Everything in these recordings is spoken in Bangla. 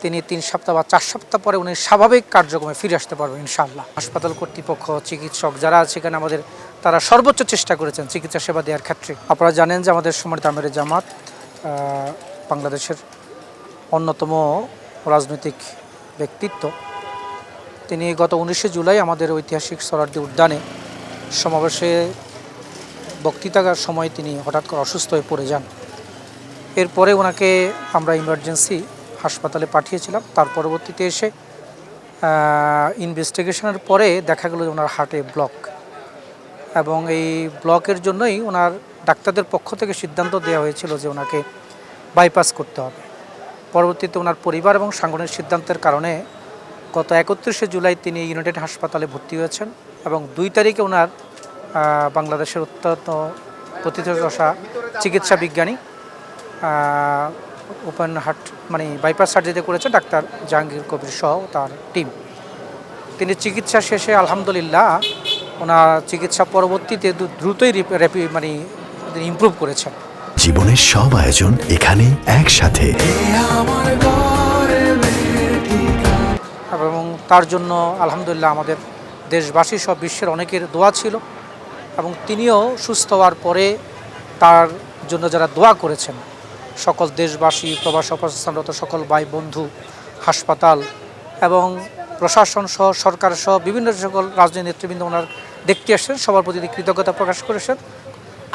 তিনি ৩ সপ্তাহ বা ৪ সপ্তাহ পরে উনি স্বাভাবিক কার্যক্রমে ফিরে আসতে পারবেন ইনশাআল্লাহ। হাসপাতাল কর্তৃপক্ষ, চিকিৎসক যারা আছে এখানে আমাদের, তারা সর্বোচ্চ চেষ্টা করেছেন চিকিৎসা সেবা দেওয়ার ক্ষেত্রে। আপনারা জানেন যে আমাদের সম্মানিত আমিরে জামাত বাংলাদেশের অন্যতম রাজনৈতিক ব্যক্তিত্ব। তিনি গত ১৯শে জুলাই আমাদের ঐতিহাসিক সোহরাওয়ার্দী উদ্যানে সমাবেশে বক্তৃতার সময় তিনি হঠাৎ করে অসুস্থ হয়ে পড়ে যান। এরপরে ওনাকে আমরা ইমার্জেন্সি হাসপাতালে পাঠিয়েছিলাম। তার পরবর্তীতে এসে ইনভেস্টিগেশনের পরে দেখা গেল ওনার হার্টে ব্লক, এবং এই ব্লকের জন্যই ওনার ডাক্তারদের পক্ষ থেকে সিদ্ধান্ত দেওয়া হয়েছিল যে ওনাকে বাইপাস করতে হবে। পরবর্তীতে ওনার পরিবার এবং সাংগঠনিক সিদ্ধান্তের কারণে গত ৩১শে জুলাই তিনি ইউনাইটেড হাসপাতালে ভর্তি হয়েছেন, এবং ২ তারিখে ওনার বাংলাদেশের অত্যন্ত প্রতিষ্ঠা চিকিৎসা বিজ্ঞানী ওপেন হার্ট বাইপাস সার্জারি করেছে ডাক্তার জাহাঙ্গীর কবির সহ তার টিম। তিনি চিকিৎসা শেষে আলহামদুলিল্লাহ ওনার চিকিৎসা পরবর্তীতে দ্রুতই ইমপ্রুভ করেছেন। জীবনের সব আয়োজন এখানে একসাথে, এবং তার জন্য আলহামদুলিল্লাহ আমাদের দেশবাসী সব বিশ্বের অনেকের দোয়া ছিল, এবং তিনিও সুস্থ হওয়ার পরে তার জন্য যারা দোয়া করেছেন সকল দেশবাসী, প্রবাস অবস্থানরত সকল ভাই বন্ধু, হাসপাতাল এবং প্রশাসন সহ সরকার সহ বিভিন্ন সকল রাজনৈতিক নেতৃবৃন্দ ওনার দেখতে আসছেন, সবার প্রতি কৃতজ্ঞতা প্রকাশ করেছেন।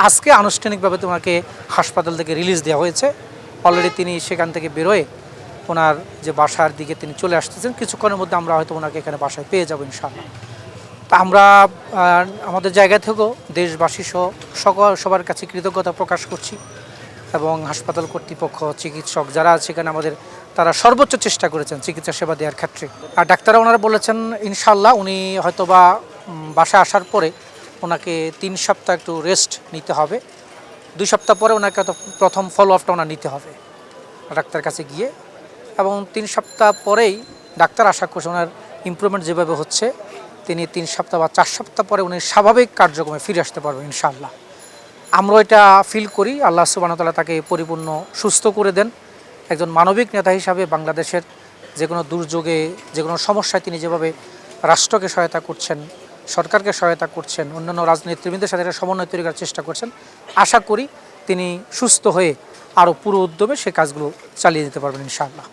আজকে আনুষ্ঠানিকভাবে তোমাকে হাসপাতাল থেকে রিলিজ দেওয়া হয়েছে। অলরেডি তিনি সেখান থেকে বেরোয় ওনার যে বাসার দিকে তিনি চলে আসতেছেন। কিছুক্ষণের মধ্যে আমরা হয়তো ওনাকে এখানে বাসায় পেয়ে যাবো ইনশাআল্লাহ। তা আমরা আমাদের জায়গা থেকেও দেশবাসী সহ সবার কাছে কৃতজ্ঞতা প্রকাশ করছি, এবং হাসপাতাল কর্তৃপক্ষ, চিকিৎসক যারা আছে এখানে আমাদের, তারা সর্বোচ্চ চেষ্টা করেছেন চিকিৎসা সেবা দেওয়ার ক্ষেত্রে। আর ডাক্তাররা ওনারা বলেছেন ইনশাআল্লাহ উনি হয়তোবা বাসায় আসার পরে ওনাকে ৩ সপ্তাহ একটু রেস্ট নিতে হবে। ২ সপ্তাহ পরে ওনাকে প্রথম ফলো আপটা ওনার নিতে হবে ডাক্তার কাছে গিয়ে, এবং ৩ সপ্তাহ পরেই ডাক্তার আশা করছে ওনার ইমপ্রুভমেন্ট যেভাবে হচ্ছে তিনি ৩ সপ্তাহ বা ৪ সপ্তাহ পরে উনি স্বাভাবিক কার্যক্রমে ফিরে আসতে পারবেন ইনশাআল্লাহ। আমরা এটা ফিল করি। আল্লাহ সুবহানাহু ওয়া তাআলা তাকে পরিপূর্ণ সুস্থ করে দেন। একজন মানবিক নেতা হিসাবে বাংলাদেশের যে কোনো দুর্যোগে, যে কোনো সমস্যায় তিনি যেভাবে রাষ্ট্রকে সহায়তা করছেন, সরকারকে সহায়তা করছেন, অন্যান্য রাজনীতিবৃন্দের সাথে একটা সমন্বয় তৈরি করার চেষ্টা করছেন, আশা করি তিনি সুস্থ হয়ে আরও পুরো উদ্যমে সে কাজগুলো চালিয়ে যেতে পারবেন ইনশাআল্লাহ।